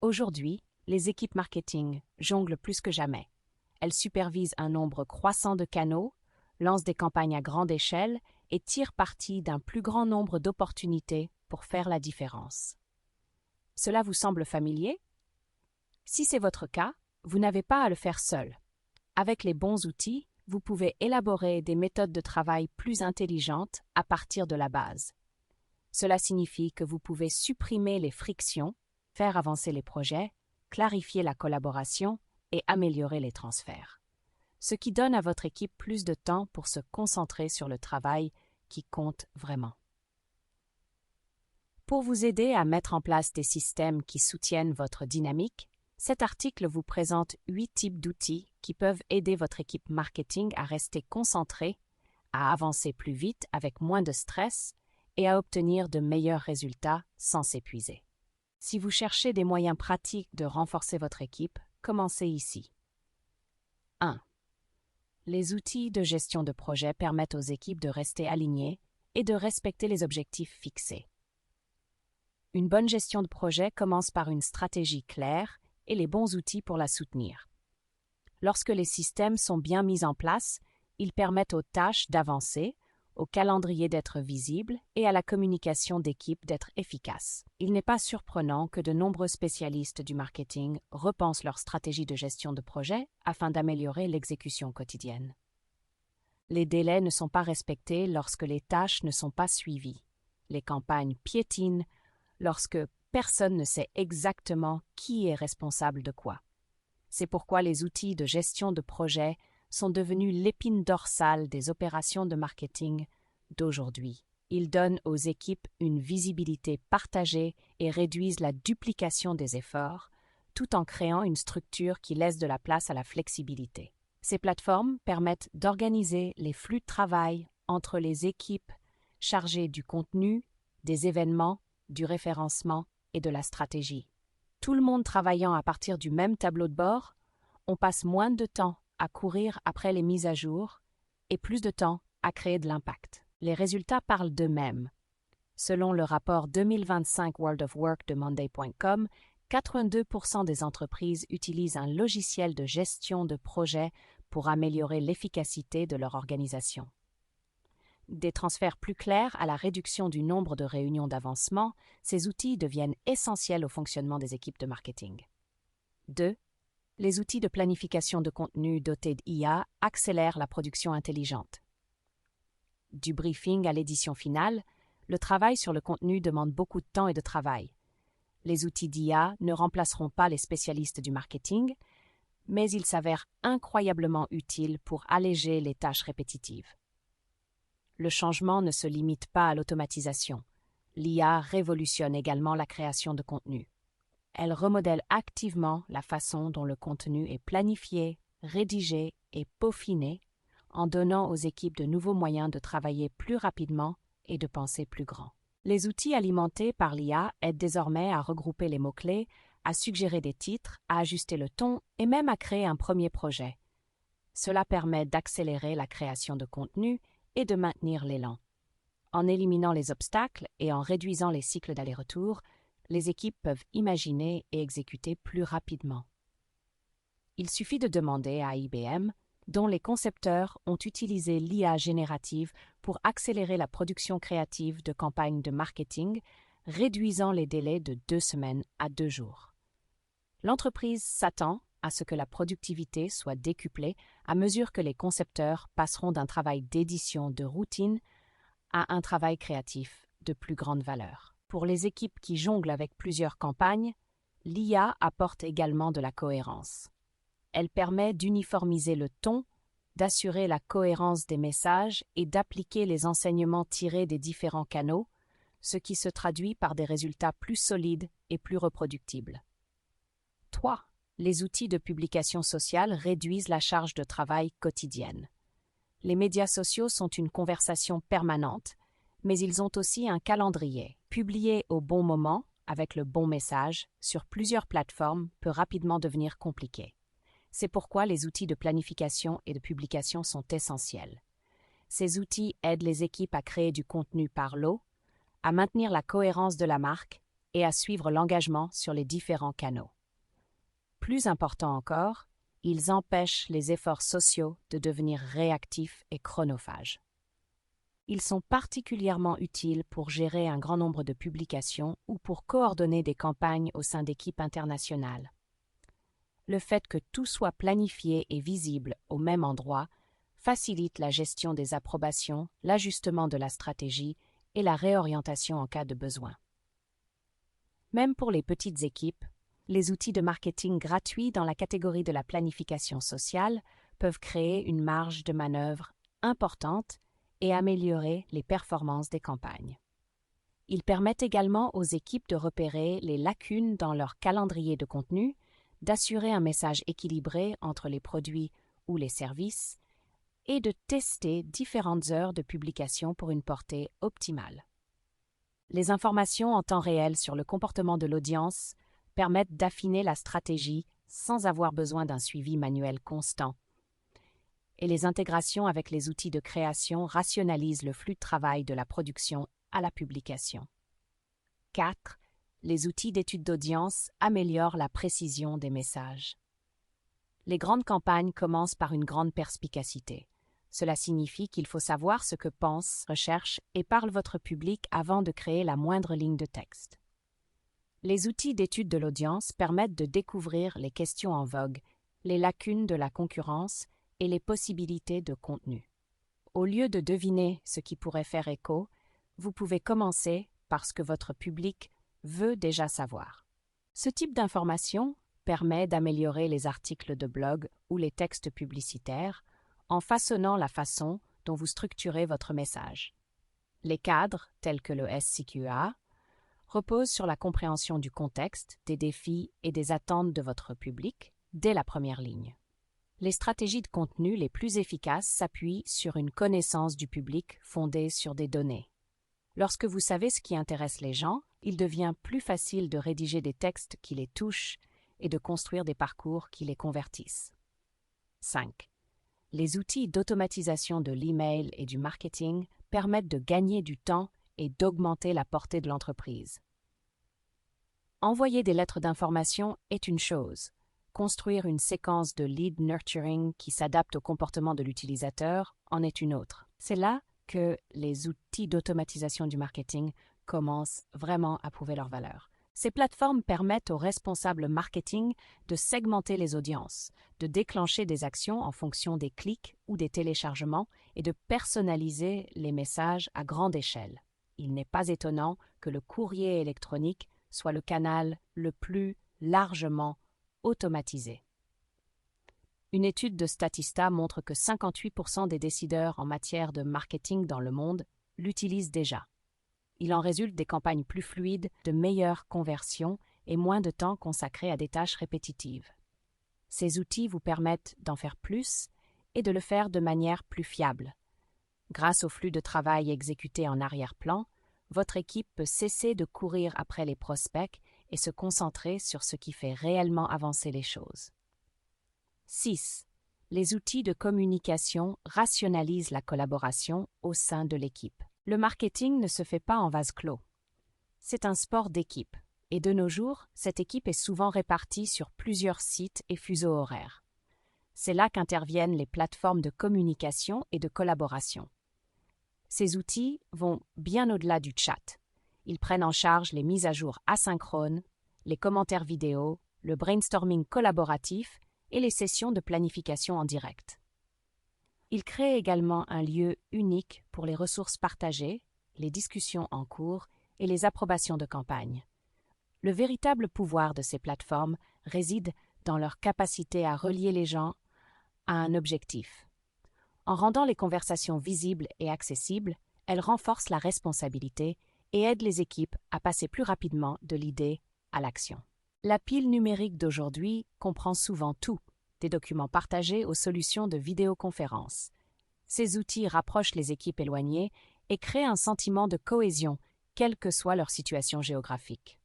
Aujourd'hui, les équipes marketing jonglent plus que jamais. Elles supervisent un nombre croissant de canaux, lancent des campagnes à grande échelle et tirent parti d'un plus grand nombre d'opportunités pour faire la différence. Cela vous semble familier? Si c'est votre cas, vous n'avez pas à le faire seul. Avec les bons outils, vous pouvez élaborer des méthodes de travail plus intelligentes à partir de la base. Cela signifie que vous pouvez supprimer les frictions, faire avancer les projets, clarifier la collaboration et améliorer les transferts. Ce qui donne à votre équipe plus de temps pour se concentrer sur le travail qui compte vraiment. Pour vous aider à mettre en place des systèmes qui soutiennent votre dynamique, cet article vous présente 8 types d'outils qui peuvent aider votre équipe marketing à rester concentrée, à avancer plus vite avec moins de stress et à obtenir de meilleurs résultats sans s'épuiser. Si vous cherchez des moyens pratiques de renforcer votre équipe, commencez ici. 1. Les outils de gestion de projet permettent aux équipes de rester alignées et de respecter les objectifs fixés. Une bonne gestion de projet commence par une stratégie claire et les bons outils pour la soutenir. Lorsque les systèmes sont bien mis en place, ils permettent aux tâches d'avancer, au calendrier d'être visible et à la communication d'équipe d'être efficace. Il n'est pas surprenant que de nombreux spécialistes du marketing repensent leur stratégie de gestion de projet afin d'améliorer l'exécution quotidienne. Les délais ne sont pas respectés lorsque les tâches ne sont pas suivies. Les campagnes piétinent lorsque personne ne sait exactement qui est responsable de quoi. C'est pourquoi les outils de gestion de projet sont devenus l'épine dorsale des opérations de marketing d'aujourd'hui. Ils donnent aux équipes une visibilité partagée et réduisent la duplication des efforts, tout en créant une structure qui laisse de la place à la flexibilité. Ces plateformes permettent d'organiser les flux de travail entre les équipes chargées du contenu, des événements, du référencement et de la stratégie. Tout le monde travaillant à partir du même tableau de bord, on passe moins de temps à courir après les mises à jour et plus de temps à créer de l'impact. Les résultats parlent d'eux-mêmes. Selon le rapport 2025 World of Work de Monday.com, 82% des entreprises utilisent un logiciel de gestion de projet pour améliorer l'efficacité de leur organisation. Des transferts plus clairs à la réduction du nombre de réunions d'avancement, ces outils deviennent essentiels au fonctionnement des équipes de marketing. 2. Les outils de planification de contenu dotés d'IA accélèrent la production intelligente. Du briefing à l'édition finale, le travail sur le contenu demande beaucoup de temps et de travail. Les outils d'IA ne remplaceront pas les spécialistes du marketing, mais ils s'avèrent incroyablement utiles pour alléger les tâches répétitives. Le changement ne se limite pas à l'automatisation. L'IA révolutionne également la création de contenu. Elle remodèle activement la façon dont le contenu est planifié, rédigé et peaufiné, en donnant aux équipes de nouveaux moyens de travailler plus rapidement et de penser plus grand. Les outils alimentés par l'IA aident désormais à regrouper les mots-clés, à suggérer des titres, à ajuster le ton et même à créer un premier projet. Cela permet d'accélérer la création de contenu et de maintenir l'élan. En éliminant les obstacles et en réduisant les cycles d'aller-retour, les équipes peuvent imaginer et exécuter plus rapidement. Il suffit de demander à IBM, dont les concepteurs ont utilisé l'IA générative pour accélérer la production créative de campagnes de marketing, réduisant les délais de 2 semaines à 2 jours. L'entreprise s'attend à ce que la productivité soit décuplée à mesure que les concepteurs passeront d'un travail d'édition de routine à un travail créatif de plus grande valeur. Pour les équipes qui jonglent avec plusieurs campagnes, l'IA apporte également de la cohérence. Elle permet d'uniformiser le ton, d'assurer la cohérence des messages et d'appliquer les enseignements tirés des différents canaux, ce qui se traduit par des résultats plus solides et plus reproductibles. 3. Les outils de publication sociale réduisent la charge de travail quotidienne. Les médias sociaux sont une conversation permanente, mais ils ont aussi un calendrier. Publier au bon moment, avec le bon message, sur plusieurs plateformes peut rapidement devenir compliqué. C'est pourquoi les outils de planification et de publication sont essentiels. Ces outils aident les équipes à créer du contenu par lot, à maintenir la cohérence de la marque et à suivre l'engagement sur les différents canaux. Plus important encore, ils empêchent les efforts sociaux de devenir réactifs et chronophages. Ils sont particulièrement utiles pour gérer un grand nombre de publications ou pour coordonner des campagnes au sein d'équipes internationales. Le fait que tout soit planifié et visible au même endroit facilite la gestion des approbations, l'ajustement de la stratégie et la réorientation en cas de besoin. Même pour les petites équipes, les outils de marketing gratuits dans la catégorie de la planification sociale peuvent créer une marge de manœuvre importante et améliorer les performances des campagnes. Ils permettent également aux équipes de repérer les lacunes dans leur calendrier de contenu, d'assurer un message équilibré entre les produits ou les services et de tester différentes heures de publication pour une portée optimale. Les informations en temps réel sur le comportement de l'audience permettent d'affiner la stratégie sans avoir besoin d'un suivi manuel constant. Et les intégrations avec les outils de création rationalisent le flux de travail de la production à la publication. 4. Les outils d'étude d'audience améliorent la précision des messages. Les grandes campagnes commencent par une grande perspicacité. Cela signifie qu'il faut savoir ce que pense, recherche et parle votre public avant de créer la moindre ligne de texte. Les outils d'étude de l'audience permettent de découvrir les questions en vogue, les lacunes de la concurrence et les possibilités de contenu. Au lieu de deviner ce qui pourrait faire écho, vous pouvez commencer par ce que votre public veut déjà savoir. Ce type d'information permet d'améliorer les articles de blog ou les textes publicitaires en façonnant la façon dont vous structurez votre message. Les cadres, tels que le SCQA, reposent sur la compréhension du contexte, des défis et des attentes de votre public dès la première ligne. Les stratégies de contenu les plus efficaces s'appuient sur une connaissance du public fondée sur des données. Lorsque vous savez ce qui intéresse les gens, il devient plus facile de rédiger des textes qui les touchent et de construire des parcours qui les convertissent. 5. Les outils d'automatisation de l'email et du marketing permettent de gagner du temps et d'augmenter la portée de l'entreprise. Envoyer des lettres d'information est une chose. Construire une séquence de lead nurturing qui s'adapte au comportement de l'utilisateur en est une autre. C'est là que les outils d'automatisation du marketing commencent vraiment à prouver leur valeur. Ces plateformes permettent aux responsables marketing de segmenter les audiences, de déclencher des actions en fonction des clics ou des téléchargements et de personnaliser les messages à grande échelle. Il n'est pas étonnant que le courrier électronique soit le canal le plus largement automatisé. Une étude de Statista montre que 58% des décideurs en matière de marketing dans le monde l'utilisent déjà. Il en résulte des campagnes plus fluides, de meilleures conversions et moins de temps consacré à des tâches répétitives. Ces outils vous permettent d'en faire plus et de le faire de manière plus fiable. Grâce au flux de travail exécuté en arrière-plan, votre équipe peut cesser de courir après les prospects et se concentrer sur ce qui fait réellement avancer les choses. 6. Les outils de communication rationalisent la collaboration au sein de l'équipe. Le marketing ne se fait pas en vase clos. C'est un sport d'équipe, et de nos jours, cette équipe est souvent répartie sur plusieurs sites et fuseaux horaires. C'est là qu'interviennent les plateformes de communication et de collaboration. Ces outils vont bien au-delà du chat. Ils prennent en charge les mises à jour asynchrones, les commentaires vidéo, le brainstorming collaboratif et les sessions de planification en direct. Ils créent également un lieu unique pour les ressources partagées, les discussions en cours et les approbations de campagne. Le véritable pouvoir de ces plateformes réside dans leur capacité à relier les gens à un objectif. En rendant les conversations visibles et accessibles, elles renforcent la responsabilité et aident les équipes à passer plus rapidement de l'idée à l'action. La pile numérique d'aujourd'hui comprend souvent tout, des documents partagés aux solutions de vidéoconférence. Ces outils rapprochent les équipes éloignées et créent un sentiment de cohésion, quelle que soit leur situation géographique.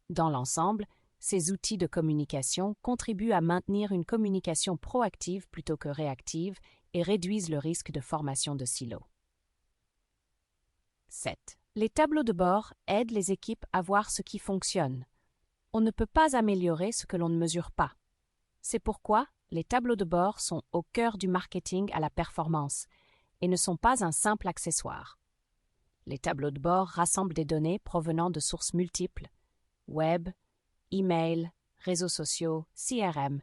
Dans l'ensemble, ces outils de communication contribuent à maintenir une communication proactive plutôt que réactive et réduisent le risque de formation de silos. 7. Les tableaux de bord aident les équipes à voir ce qui fonctionne. On ne peut pas améliorer ce que l'on ne mesure pas. C'est pourquoi les tableaux de bord sont au cœur du marketing à la performance et ne sont pas un simple accessoire. Les tableaux de bord rassemblent des données provenant de sources multiples, web, email, réseaux sociaux, CRM,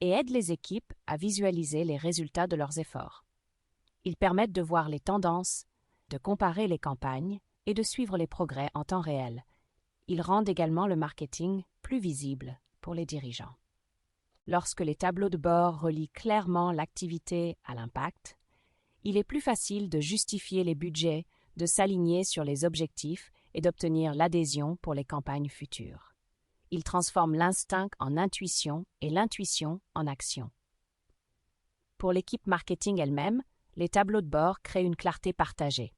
et aident les équipes à visualiser les résultats de leurs efforts. Ils permettent de voir les tendances, de comparer les campagnes et de suivre les progrès en temps réel. Ils rendent également le marketing plus visible pour les dirigeants. Lorsque les tableaux de bord relient clairement l'activité à l'impact, il est plus facile de justifier les budgets, de s'aligner sur les objectifs et d'obtenir l'adhésion pour les campagnes futures. Ils transforment l'instinct en intuition et l'intuition en action. Pour l'équipe marketing elle-même, les tableaux de bord créent une clarté partagée.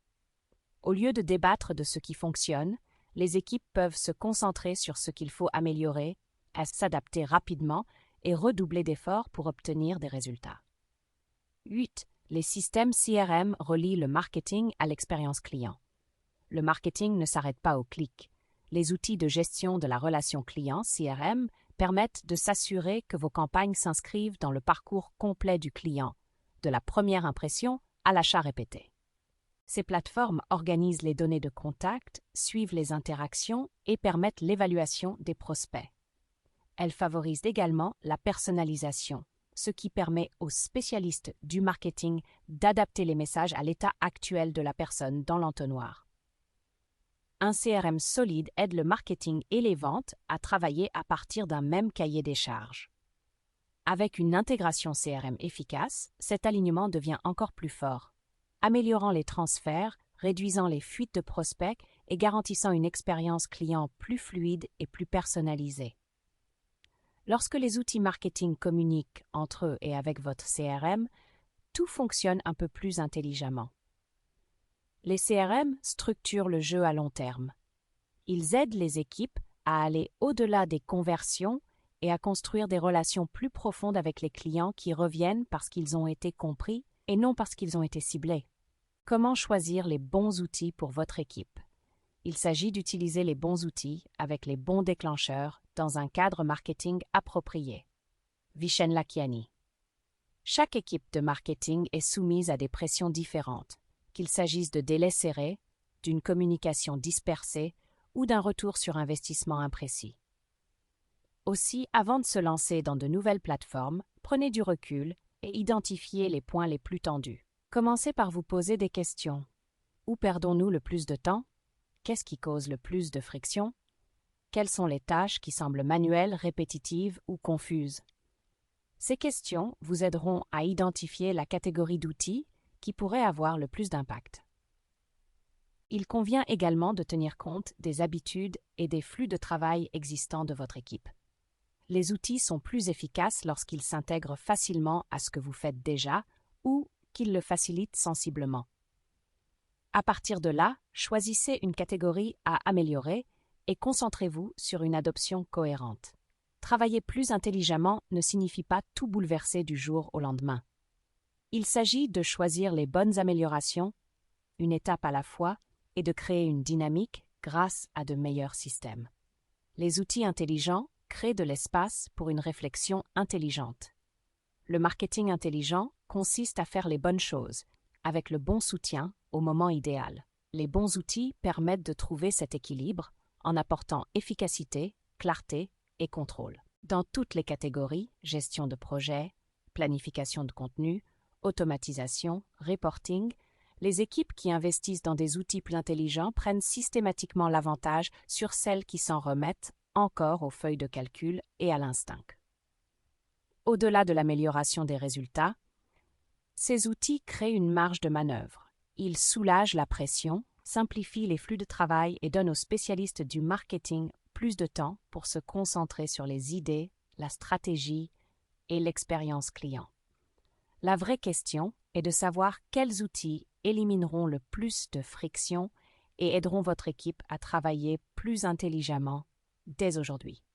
Au lieu de débattre de ce qui fonctionne, les équipes peuvent se concentrer sur ce qu'il faut améliorer, s'adapter rapidement et redoubler d'efforts pour obtenir des résultats. 8. Les systèmes CRM relient le marketing à l'expérience client. Le marketing ne s'arrête pas au clic. Les outils de gestion de la relation client, CRM, permettent de s'assurer que vos campagnes s'inscrivent dans le parcours complet du client, de la première impression à l'achat répété. Ces plateformes organisent les données de contact, suivent les interactions et permettent l'évaluation des prospects. Elles favorisent également la personnalisation, ce qui permet aux spécialistes du marketing d'adapter les messages à l'état actuel de la personne dans l'entonnoir. Un CRM solide aide le marketing et les ventes à travailler à partir d'un même cahier des charges. Avec une intégration CRM efficace, cet alignement devient encore plus fort, améliorant les transferts, réduisant les fuites de prospects et garantissant une expérience client plus fluide et plus personnalisée. Lorsque les outils marketing communiquent entre eux et avec votre CRM, tout fonctionne un peu plus intelligemment. Les CRM structurent le jeu à long terme. Ils aident les équipes à aller au-delà des conversions et à construire des relations plus profondes avec les clients qui reviennent parce qu'ils ont été compris et non parce qu'ils ont été ciblés. Comment choisir les bons outils pour votre équipe? Il s'agit d'utiliser les bons outils avec les bons déclencheurs dans un cadre marketing approprié. Vishen Lakhiani. Chaque équipe de marketing est soumise à des pressions différentes, qu'il s'agisse de délais serrés, d'une communication dispersée ou d'un retour sur investissement imprécis. Aussi, avant de se lancer dans de nouvelles plateformes, prenez du recul et identifiez les points les plus tendus. Commencez par vous poser des questions. Où perdons-nous le plus de temps? Qu'est-ce qui cause le plus de friction? Quelles sont les tâches qui semblent manuelles, répétitives ou confuses? Ces questions vous aideront à identifier la catégorie d'outils qui pourrait avoir le plus d'impact. Il convient également de tenir compte des habitudes et des flux de travail existants de votre équipe. Les outils sont plus efficaces lorsqu'ils s'intègrent facilement à ce que vous faites déjà ou qu'ils le facilitent sensiblement. À partir de là, choisissez une catégorie à améliorer et concentrez-vous sur une adoption cohérente. Travailler plus intelligemment ne signifie pas tout bouleverser du jour au lendemain. Il s'agit de choisir les bonnes améliorations, une étape à la fois, et de créer une dynamique grâce à de meilleurs systèmes. Les outils intelligents créent de l'espace pour une réflexion intelligente. Le marketing intelligent consiste à faire les bonnes choses, avec le bon soutien au moment idéal. Les bons outils permettent de trouver cet équilibre en apportant efficacité, clarté et contrôle. Dans toutes les catégories, gestion de projet, planification de contenu, automatisation, reporting, les équipes qui investissent dans des outils plus intelligents prennent systématiquement l'avantage sur celles qui s'en remettent encore aux feuilles de calcul et à l'instinct. Au-delà de l'amélioration des résultats, ces outils créent une marge de manœuvre. Ils soulagent la pression, simplifient les flux de travail et donnent aux spécialistes du marketing plus de temps pour se concentrer sur les idées, la stratégie et l'expérience client. La vraie question est de savoir quels outils élimineront le plus de friction et aideront votre équipe à travailler plus intelligemment dès aujourd'hui.